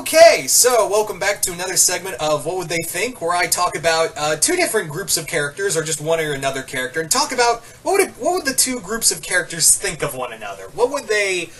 Okay, so welcome back to another segment of What Would They Think, where I talk about two different groups of characters, or just one or another character, and talk about what would the two groups of characters think of one another? What would they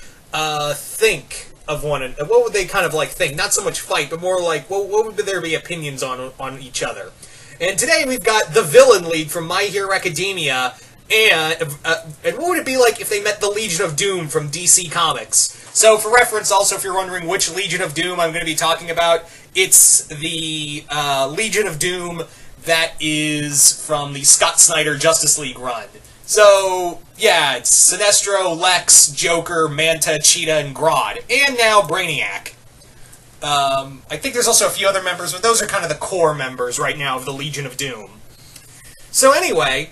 think of one another? What would they kind of like think? Not so much fight, but more like what would there be opinions on each other? And today we've got the Villain League from My Hero Academia, and what would it be like if they met the Legion of Doom from DC Comics? So, for reference, also, if you're wondering which Legion of Doom I'm going to be talking about, it's the Legion of Doom that is from the Scott Snyder Justice League run. So, yeah, it's Sinestro, Lex, Joker, Manta, Cheetah, and Grodd, and now Brainiac. I think there's also a few other members, but those are kind of the core members right now of the Legion of Doom. So anyway,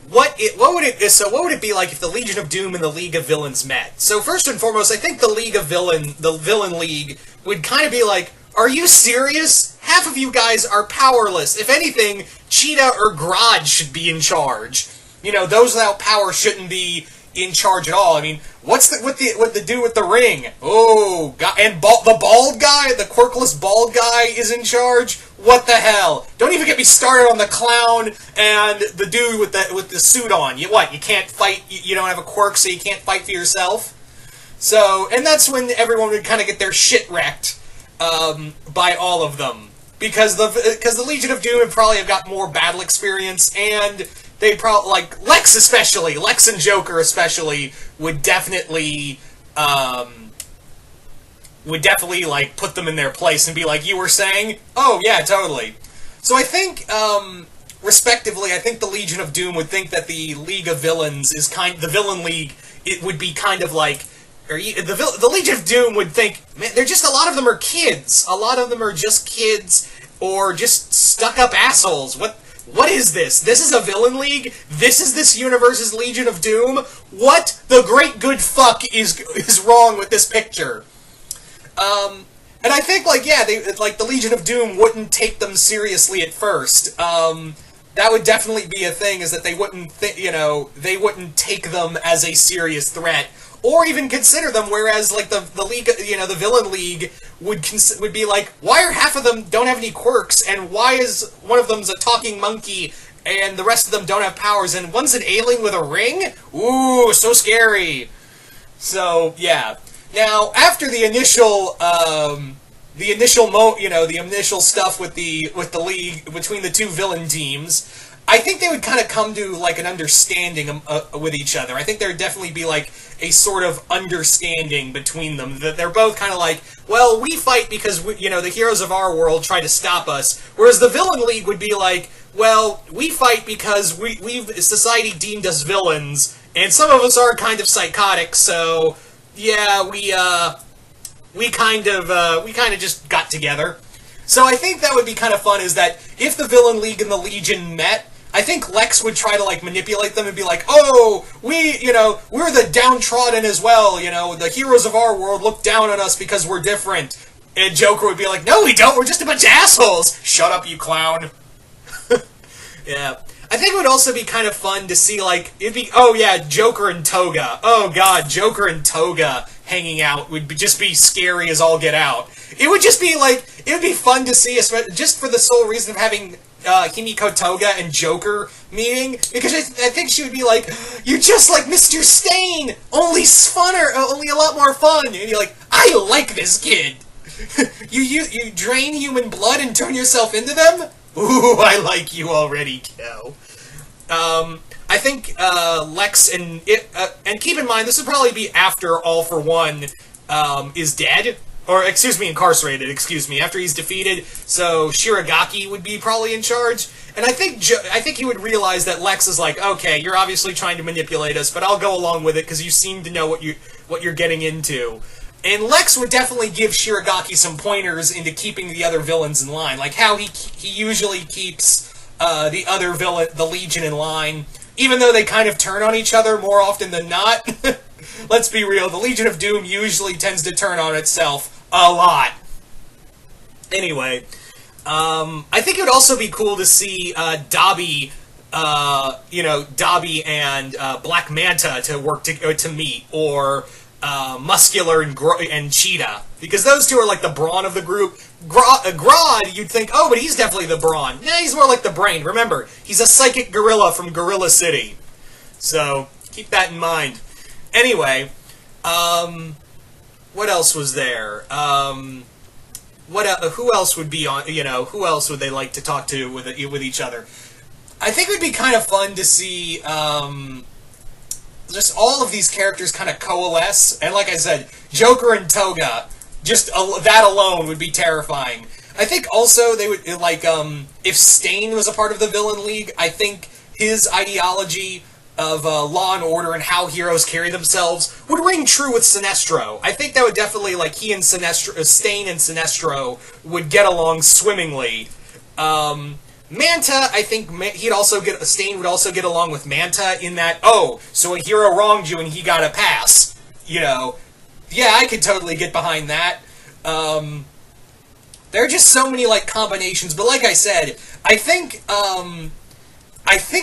what would it be like if the Legion of Doom and the League of Villains met? So first and foremost, I think the Villain League would kind of be like, are you serious? Half of you guys are powerless. If anything, Cheetah or Grodd should be in charge. You know, those without power shouldn't be in charge at all. I mean, what the dude with the ring? Oh, God, and the bald guy, the quirkless bald guy is in charge? What the hell? Don't even get me started on the clown and the dude with the suit on. You can't fight, you don't have a quirk, so you can't fight for yourself? So, and that's when everyone would kind of get their shit wrecked by all of them. Because the Legion of Doom would probably have got more battle experience, and they probably, like, Lex and Joker especially, would definitely, like, put them in their place and be like, you were saying? Oh, yeah, totally. So I think, respectively, I think the Legion of Doom would think that the League of Villains is the Villain League, it would be kind of like, the Legion of Doom would think, man, a lot of them are kids. A lot of them are just kids, or just stuck-up assholes. What is this? This is a Villain League? This is this universe's Legion of Doom? What the great good fuck is wrong with this picture? And I think, like, yeah, the Legion of Doom wouldn't take them seriously at first. That would definitely be a thing, is that they they wouldn't take them as a serious threat, or even consider them, whereas, like, the League, the Villain League would be like, why are half of them don't have any quirks, and why is one of them's a talking monkey, and the rest of them don't have powers, and one's an alien with a ring? Ooh, so scary. So, yeah. Now, after the initial stuff with the League, between the two villain teams, I think they would kind of come to, like, an understanding with each other. I think there would definitely be, like, a sort of understanding between them. That they're both kind of like, well, we fight because, the heroes of our world try to stop us. Whereas the Villain League would be like, well, we fight because society deemed us villains, and some of us are kind of psychotic, so, yeah, we kind of just got together. So I think that would be kind of fun, is that if the Villain League and the Legion met, I think Lex would try to, like, manipulate them and be like, oh, we're the downtrodden as well, the heroes of our world look down on us because we're different. And Joker would be like, no, we don't, we're just a bunch of assholes! Shut up, you clown. Yeah. I think it would also be kind of fun to see, like, Joker and Toga. Oh, God, Joker and Toga hanging out would just be scary as all get out. It would just be, like, it would be fun to see, just for the sole reason of having Himiko Toga and Joker meeting, because I think she would be like, you're just like Mr. Stain, only a lot more fun, and you're like, I like this kid. you drain human blood and turn yourself into them? Ooh, I like you already, Kel. I think Lex and keep in mind, this would probably be after All For One is dead. Or, incarcerated, after he's defeated, so Shiragaki would be probably in charge, and I think he would realize that Lex is like, okay, you're obviously trying to manipulate us, but I'll go along with it, because you seem to know what you're getting into. And Lex would definitely give Shiragaki some pointers into keeping the other villains in line, like how he usually keeps the Legion in line, even though they kind of turn on each other more often than not. Let's be real, the Legion of Doom usually tends to turn on itself a lot. Anyway, I think it would also be cool to see Dabi and Black Manta to meet, or Muscular and Cheetah, because those two are like the brawn of the group. Grodd, you'd think, oh, but he's definitely the brawn. Nah, he's more like the brain. Remember, he's a psychic gorilla from Gorilla City. So, keep that in mind. Anyway, what else was there? Who else would be on, who else would they like to talk to with each other? I think it would be kind of fun to see, just all of these characters kind of coalesce, and like I said, Joker and Toga, just that alone would be terrifying. I think also they would, if Stain was a part of the Villain League, I think his ideology of law and order and how heroes carry themselves would ring true with Sinestro. I think that would definitely, he and Stain and Sinestro would get along swimmingly. Manta, I think Stain would also get along with Manta in that, oh, so a hero wronged you and he got a pass. Yeah, I could totally get behind that. There are just so many, combinations, but like I said, I think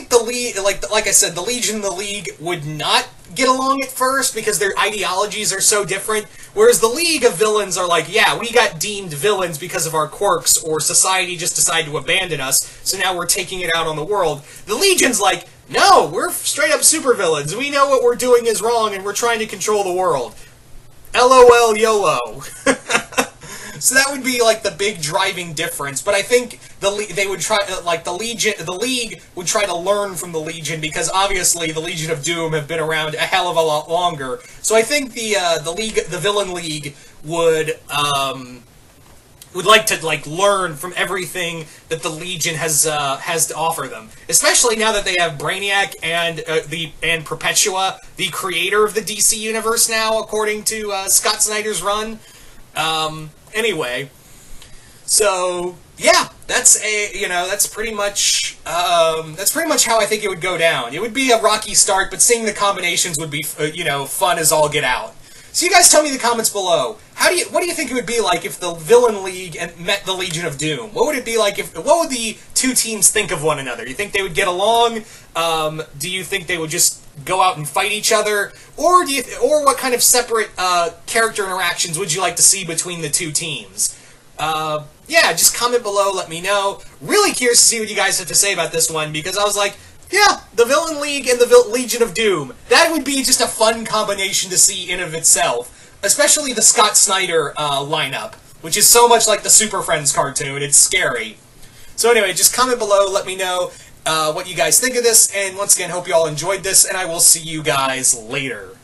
the League, like I said, the Legion and the League would not get along at first because their ideologies are so different, whereas the League of Villains are like, yeah, we got deemed villains because of our quirks, or society just decided to abandon us, so now we're taking it out on the world. The Legion's like, no, we're straight up supervillains. We know what we're doing is wrong, and we're trying to control the world. LOL YOLO. So that would be the big driving difference. But I think the League would try to learn from the Legion, because obviously the Legion of Doom have been around a hell of a lot longer. So I think the Villain League would like to learn from everything that the Legion has to offer them. Especially now that they have Brainiac and Perpetua, the creator of the DC universe now, according to Scott Snyder's run. Anyway, so yeah, that's pretty much how I think it would go down. It would be a rocky start, but seeing the combinations would be fun as all get out. So you guys tell me in the comments below, what do you think it would be like if the Villain League met the Legion of Doom? What would it be like what would the two teams think of one another? Do you think they would get along? Do you think they would just go out and fight each other? Or what kind of separate character interactions would you like to see between the two teams? Yeah, just comment below, let me know. Really curious to see what you guys have to say about this one, because I was like, yeah, the Villain League and the Legion of Doom. That would be just a fun combination to see in of itself. Especially the Scott Snyder lineup, which is so much like the Super Friends cartoon. It's scary. So anyway, just comment below, let me know what you guys think of this, and once again, hope you all enjoyed this, and I will see you guys later.